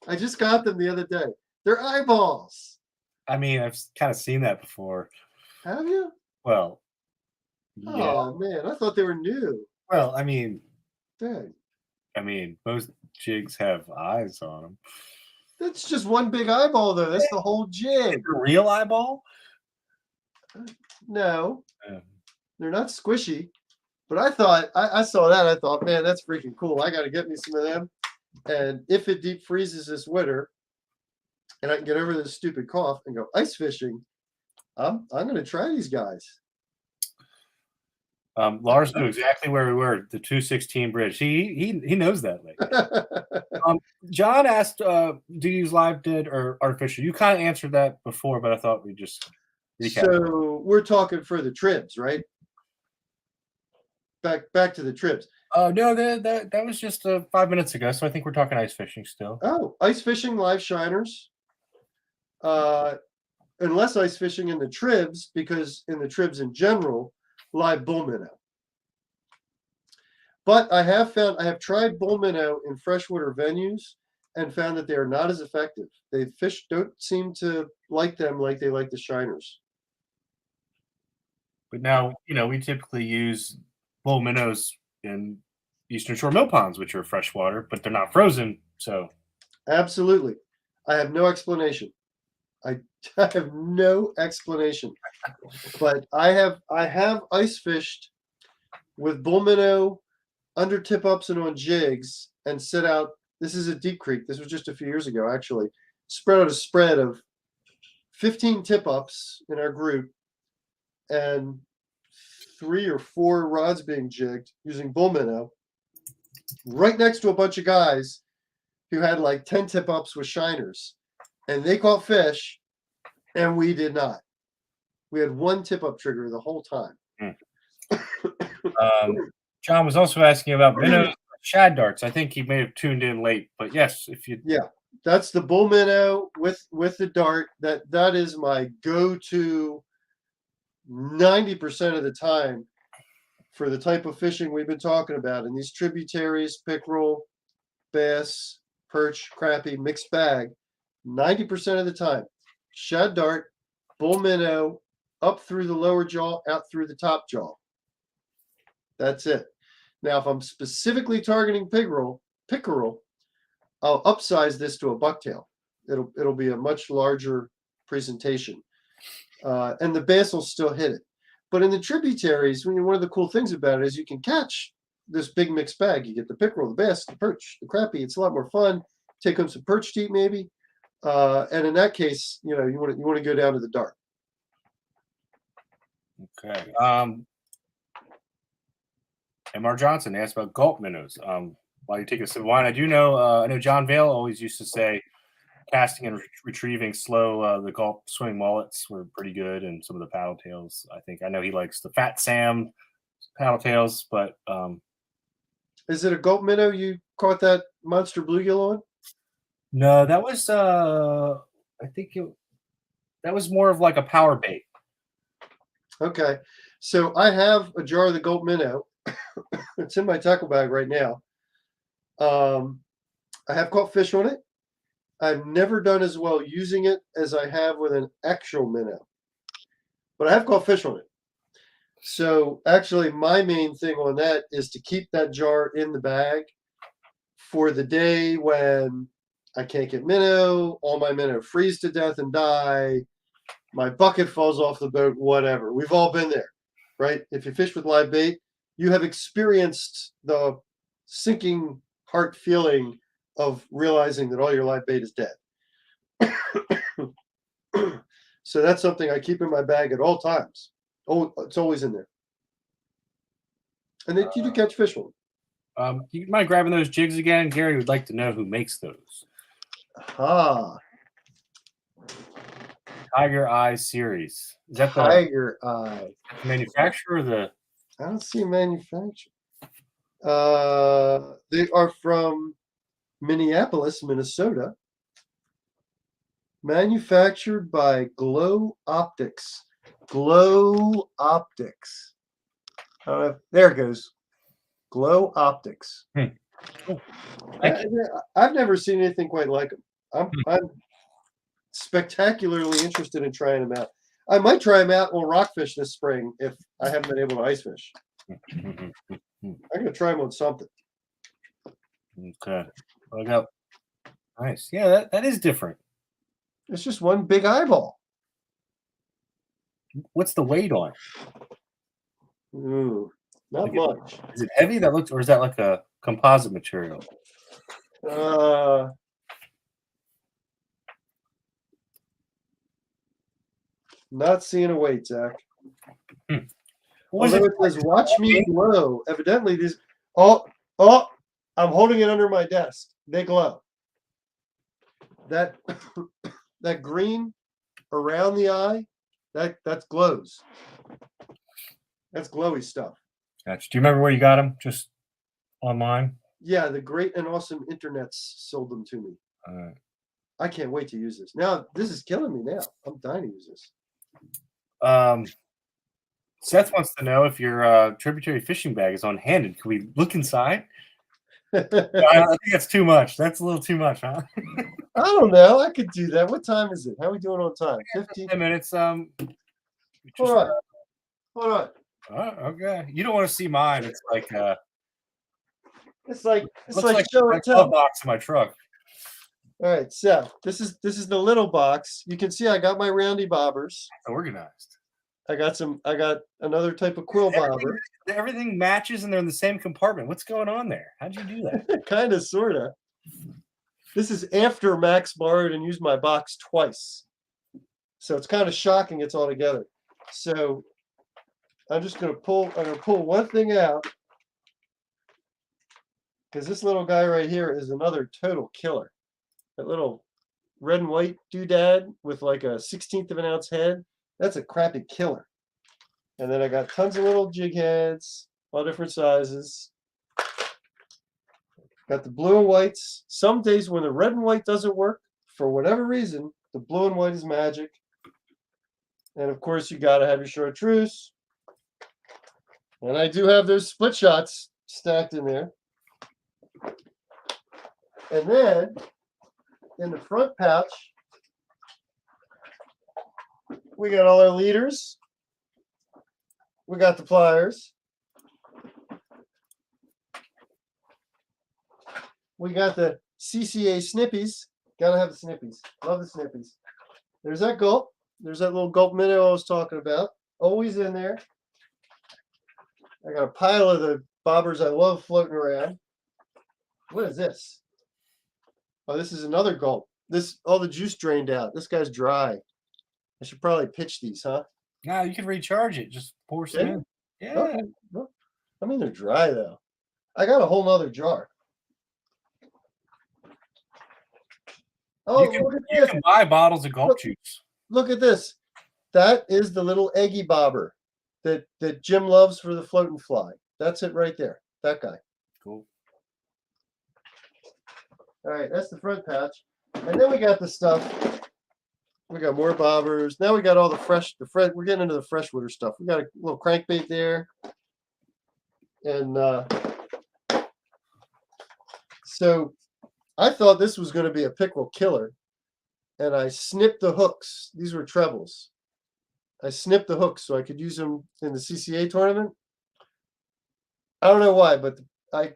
The other day. They're eyeballs. I mean, I've kind of seen that before. Have you? Well, yeah. Oh man, I thought they were new. Well, I mean, dang. I mean, most jigs have eyes on them. That's just one big eyeball, though. That's the whole jig. A real eyeball? No, they're not squishy. But I thought I saw that. I thought, man, that's freaking cool. I got to get me some of them. And if it deep freezes this winter, and I can get over this stupid cough and go ice fishing, I'm going to try these guys. Lars knew exactly where we were, the 216 bridge. He knows that lake. John asked, do you use live dead or artificial? You kind of answered that before, but I thought we'd just recap. So we're talking for the tribs, right? Back to the tribs. No, that was just 5 minutes ago, so I think we're talking ice fishing still. Oh, ice fishing, live shiners. Unless ice fishing in the tribs, because in the tribs in general, live bull minnow. But I have tried bull minnow in freshwater venues and found that they are not as effective. The fish don't seem to like them like they like the shiners. But now, we typically use bull minnows in Eastern Shore mill ponds, which are freshwater, but they're not frozen. So, absolutely, I have no explanation. I have no explanation. But I have ice fished with bull minnow under tip ups and on jigs and set out. This is a deep creek. This was just a few years ago, actually. Spread out a spread of 15 tip ups in our group and 3 or 4 rods being jigged using bull minnow right next to a bunch of guys who had like 10 tip ups with shiners, and they caught fish and we did not. We had 1 tip up trigger the whole time. John was also asking about minnows, shad darts. I think he may have tuned in late, but yes, if you that's the bull minnow with the dart. That is my go-to 90% of the time for the type of fishing we've been talking about in these tributaries, pickerel, bass, perch, crappie, mixed bag. 90% of the time, shad dart, bull minnow, up through the lower jaw, out through the top jaw. That's it. Now, if I'm specifically targeting pickerel, I'll upsize this to a bucktail. It'll be a much larger presentation, and the bass will still hit it. But in the tributaries, one of the cool things about it is you can catch this big mixed bag. You get the pickerel, the bass, the perch, the crappie. It's a lot more fun. Take home some perch to eat, maybe. And in that case, you want to go down to the dart. Okay. Mr. Johnson asked about gulp minnows. While you take a sip of wine, I know John Vale always used to say casting and retrieving slow, the gulp swimming mullets were pretty good, and some of the paddle tails. I know he likes the Fat Sam paddle tails, but is it a gulp minnow you caught that monster bluegill on? No, that was that was more of like a power bait. Okay, so I have a jar of the gulp minnow. It's in my tackle bag right now. I have caught fish on it. I've never done as well using it as I have with an actual minnow, but I have caught fish on it. So actually, my main thing on that is to keep that jar in the bag for the day when I can't get minnow, all my minnow freeze to death and die, my bucket falls off the boat, whatever. We've all been there, right? If you fish with live bait, you have experienced the sinking heart feeling of realizing that all your live bait is dead. So that's something I keep in my bag at all times. Oh, it's always in there. And then you do catch fish on. You mind grabbing those jigs again? Gary would like to know who makes those. Tiger Eye series. Is that the Tiger Eye manufacturer or the? I don't see manufacturer. They are from Minneapolis, Minnesota. Manufactured by Glow Optics. Glow Optics. There it goes. Glow Optics. Cool. I've never seen anything quite like them. I'm spectacularly interested in trying them out. I might try them out on rockfish this spring if I haven't been able to ice fish. I'm going to try them on something. Okay. I got nice. Yeah, that is different. It's just one big eyeball. What's the weight on? Not much. Is it heavy? Or is that like a composite material? Not seeing a weight, Zach. Was Although it it says "Watch me glow," evidently these. Oh, I'm holding it under my desk. They glow. That that green around the eye, that glows. That's glowy stuff. Gotcha. Do you remember where you got them? Just online? Yeah, the great and awesome internets sold them to me. I can't wait to use this. Now, this is killing me now. I'm dying to use this. Seth wants to know if your tributary fishing bag is unhanded. Can we look inside? I think that's too much. That's a little too much, huh? I don't know. I could do that. What time is it? How are we doing on time? 15 minutes. Hold on. Hold on. Okay. You don't want to see mine. It's like it's like show and tell box in my truck. All right, so this is the little box. You can see I got my roundy bobbers. Organized. I got another type of quill bobber. Everything matches and they're in the same compartment. What's going on there? How'd you do that? Kind of, sort of. This is after Max borrowed and used my box twice. So it's kind of shocking it's all together. So I'm gonna pull one thing out. Because this little guy right here is another total killer. That little red and white doodad with like a 1/16 of an ounce head. That's a crappie killer. And then I got tons of little jig heads, all different sizes. Got the blue and whites. Some days when the red and white doesn't work, for whatever reason, the blue and white is magic. And of course, you got to have your chartreuse. And I do have those split shots stacked in there. And then in the front pouch, we got all our leaders. We got the pliers. We got the CCA snippies. Gotta have the snippies. Love the snippies. There's that gulp. There's that little gulp minnow I was talking about. Always in there. I got a pile of the bobbers I love floating around. What is this? Oh, this is another gulp. All the juice drained out. This guy's dry. I should probably pitch these, huh? No, you can recharge it. Just pour some in. Yeah. Okay. Well, I mean, they're dry, though. I got a whole nother jar. Oh, you can buy bottles of gulp juice. Look at this. That is the little eggy bobber that Jim loves for the floating fly. That's it right there. That guy. Cool. All right, that's the front pouch. And then we got the stuff. We got more bobbers. Now we got all the fresh, we're getting into the freshwater stuff. We got a little crankbait there. And so I thought this was going to be a pickerel killer. And I snipped the hooks. These were trebles. I snipped the hooks so I could use them in the CCA tournament. I don't know why, but I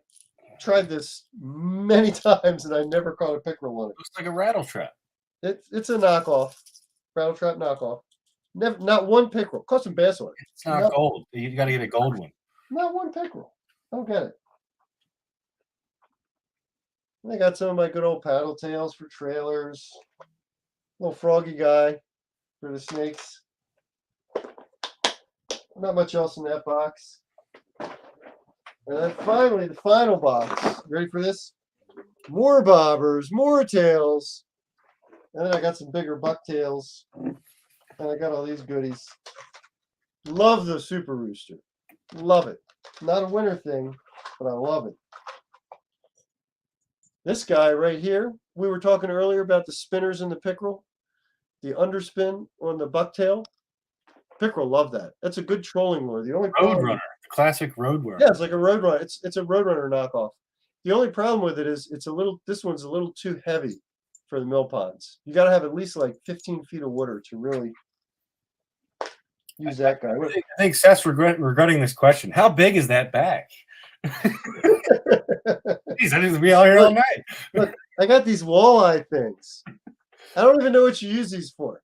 tried this many times and I never caught a pickerel on it. Looks like a rattle trap. It's a knockoff, rattle trap knockoff. Never, not one pickerel. Caught some bass on it. It's not gold. You got to get a gold one. Not one pickerel. I don't get it. And I got some of my good old paddle tails for trailers. Little froggy guy for the snakes. Not much else in that box. And then finally, the final box. Ready for this? More bobbers, more tails. And then I got some bigger bucktails. And I got all these goodies. Love the Super Rooster. Love it. Not a winter thing, but I love it. This guy right here, we were talking earlier about the spinners in the pickerel. The underspin on the bucktail. Pickerel love that. That's a good trolling lure. The only Roadrunner, the classic Roadrunner. Yeah, it's like a Roadrunner. It's a Roadrunner knockoff. The only problem with it is this one's a little too heavy for the mill ponds. You got to have at least like 15 feet of water to really use that guy. I think Seth's regretting this question. How big is that bag? Jeez, I need to be out here all night. Look, I got these walleye things. I don't even know what you use these for.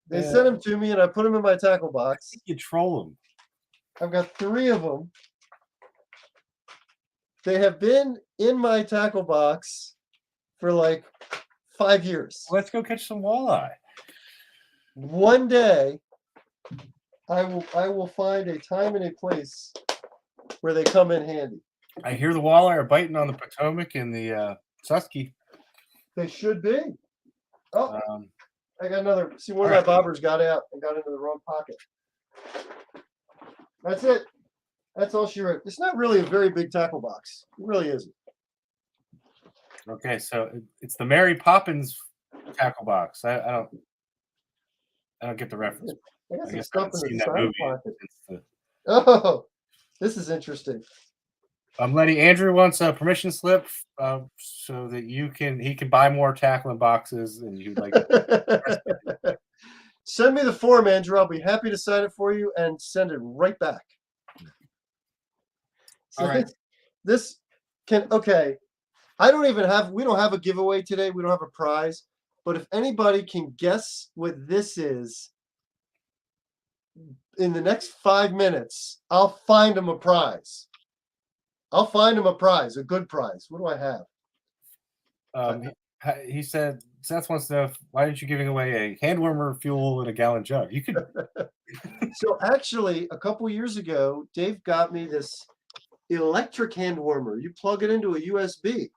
They sent them to me, and I put them in my tackle box. You troll them. I've got 3 of them. They have been in my tackle box for like 5 years. Let's go catch some walleye. One day, I will find a time and a place where they come in handy. I hear the walleye are biting on the Potomac and the Susky. They should be. Oh, Um, I got another. See, one of my bobbers got out and got into the wrong pocket. That's it. That's all she wrote. It's not really a very big tackle box. It really isn't. okay, so it's the Mary Poppins tackle box. I don't get the reference. I guess I it's guess I stuff haven't in seen the that side movie. pocket. It's the, Oh, this is interesting. Lenny, Andrew wants a permission slip so that he can buy more tackling boxes, and you'd like. Send me the form, Andrew. I'll be happy to sign it for you and send it right back. So All right. this can okay. We don't have a giveaway today. We don't have a prize. But if anybody can guess what this is in the next 5 minutes, I'll find them a prize. I'll find them a prize, a good prize. What do I have? He said Seth wants to know why aren't you giving away a hand warmer, fuel, and a gallon jug? You could. So actually, a couple years ago, Dave got me this electric hand warmer. You plug it into a USB.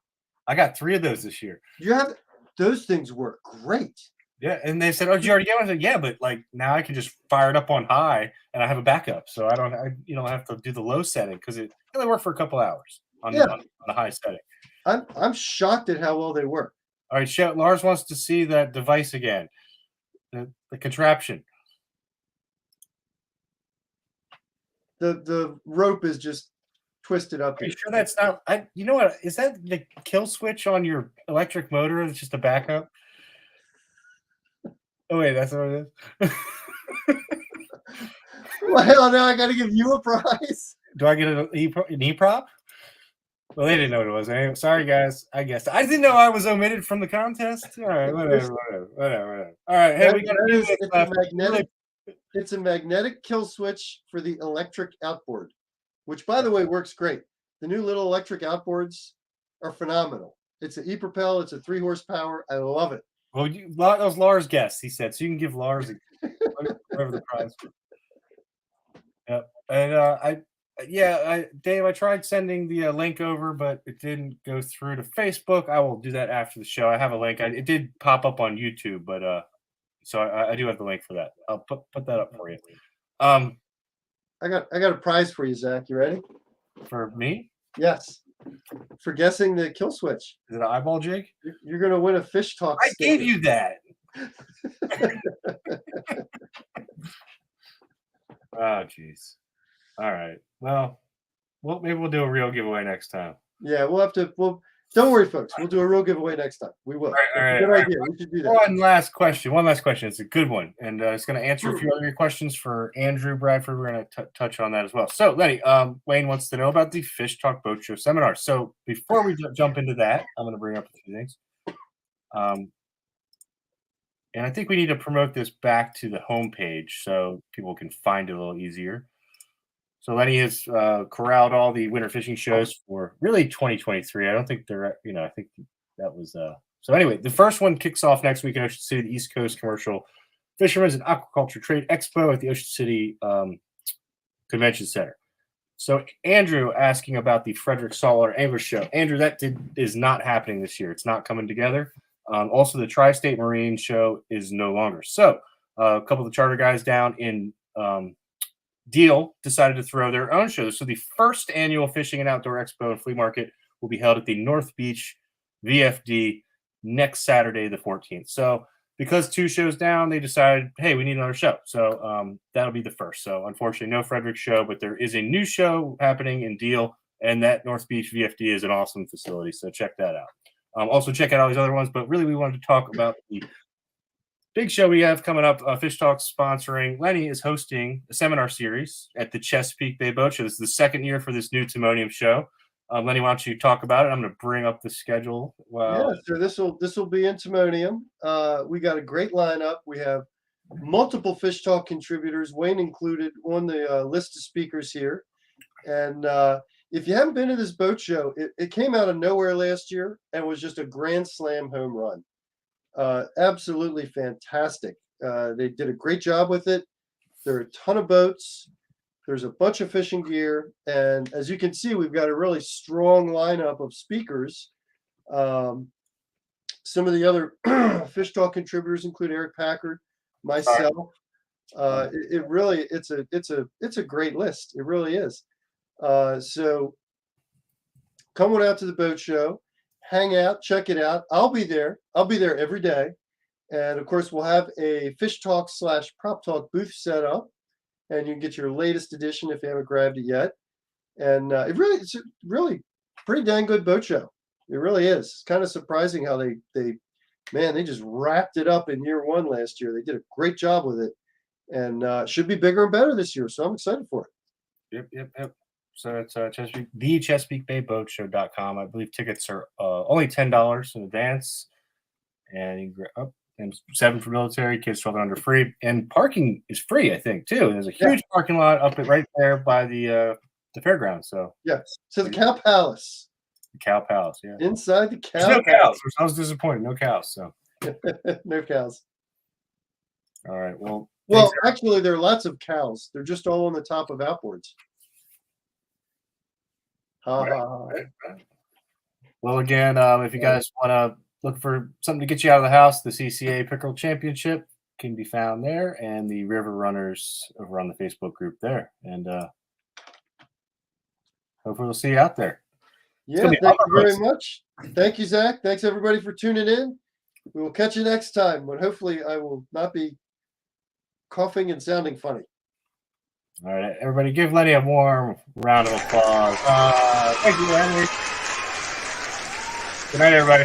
I got 3 of those this year. You have those things work great. Yeah, and they said, "Oh, did you already get one?" I said, "Yeah, but like now I can just fire it up on high, and I have a backup, so I don't have to do the low setting because it only worked for a couple hours on the high setting." I'm shocked at how well they work. All right, Lars wants to see that device again, the contraption. The rope is just twisted up. Are you sure that's not? You know what? Is that the kill switch on your electric motor? It's just a backup. Oh wait, that's what it is. Well, now I got to give you a prize. Do I get an e-prop? Well, they didn't know what it was. Anyway, sorry, guys. I guess I didn't know I was omitted from the contest. All right, whatever. All right, hey, we got to do this. It's a magnetic kill switch for the electric outboard, which, by the way, works great. The new little electric outboards are phenomenal. It's an e-propel. It's a 3 horsepower. I love it. Well, that was Lars' guess, he said. So you can give Lars whatever the prize. Yep. And Dave, I tried sending the link over, but it didn't go through to Facebook. I will do that after the show. I have a link. It did pop up on YouTube, but so I do have the link for that. I'll put that up for you. I got a prize for you, Zach. You ready? For me? Yes. For guessing the kill switch. Is it an eyeball jig? You're going to win a Fish Talk. I gave you that. Oh, jeez. All right. Well, maybe we'll do a real giveaway next time. Yeah, we'll have to. Don't worry, folks. We'll do a real giveaway next time. We will. All right. Good idea. We should do that. One last question. It's a good one, and it's going to answer a few other questions for Andrew Bradford. We're going to touch on that as well. So, Lenny, Wayne wants to know about the Fish Talk Boat Show seminar. So, before we jump into that, I'm going to bring up a few things. And I think we need to promote this back to the homepage so people can find it a little easier. So Lenny has corralled all the winter fishing shows for really 2023. I don't think they're, I think that was. So anyway, the first one kicks off next week in Ocean City, the East Coast Commercial Fishermen's and Aquaculture Trade Expo at the Ocean City Convention Center. So Andrew asking about the Frederick Saltwater Angler Show. Andrew, that is not happening this year. It's not coming together. Also, the Tri-State Marine Show is no longer. So a couple of the charter guys down in Deal decided to throw their own shows. So the first annual Fishing and Outdoor Expo and Flea Market will be held at the North Beach VFD next Saturday, the 14th. So because 2 shows down, they decided, hey, we need another show. So that'll be the first. So unfortunately, no Frederick show, but there is a new show happening in Deal, and that North Beach VFD is an awesome facility. So check that out. Also check out all these other ones, but really we wanted to talk about the big show we have coming up. Fish Talk sponsoring. Lenny is hosting a seminar series at the Chesapeake Bay Boat Show. This is the second year for this new Timonium show. Lenny, why don't you talk about it? I'm going to bring up the schedule. Yeah, so this will be in Timonium. We got a great lineup. We have multiple Fish Talk contributors, Wayne included, on the list of speakers here. And if you haven't been to this boat show, it came out of nowhere last year and was just a grand slam home run. Absolutely fantastic. They did a great job with it. There are a ton of boats. There's a bunch of fishing gear. And as you can see, we've got a really strong lineup of speakers. Some of the other Fish Talk contributors include Eric Packard, myself. It's a great list. It really is. So come on out to the boat show, hang out, check it out. I'll be there. I'll be there every day. And of course, we'll have a Fish Talk / Prop Talk booth set up, and you can get your latest edition if you haven't grabbed it yet. And it's a really pretty dang good boat show. It really is. It's kind of surprising how they just wrapped it up in year one last year. They did a great job with it, and should be bigger and better this year. So I'm excited for it. Yep. So it's Chesapeake, the ChesapeakeBayBoatShow.com. I believe tickets are only $10 in advance, and you can and 7 for military, kids 12 and under free, and parking is free, I think, too. There's a huge parking lot up right there by the fairgrounds. So so the Cow Palace. The Cow Palace, yeah. Inside the Cow There's no cows. I was disappointed. No cows. So no cows. All right. Well, actually, there are lots of cows. They're just all on the top of outboards. Right. Well, again, if you guys want to look for something to get you out of the house, the CCA Pickerel Championship can be found there, and the River Runners over on the Facebook group there. And hopefully we'll see you out there. Yeah, thank you very much. Thank you, Zach. Thanks, everybody, for tuning in. We will catch you next time, when hopefully I will not be coughing and sounding funny. All right, everybody, give Lenny a warm round of applause. Thank you, Lenny. Good night, everybody.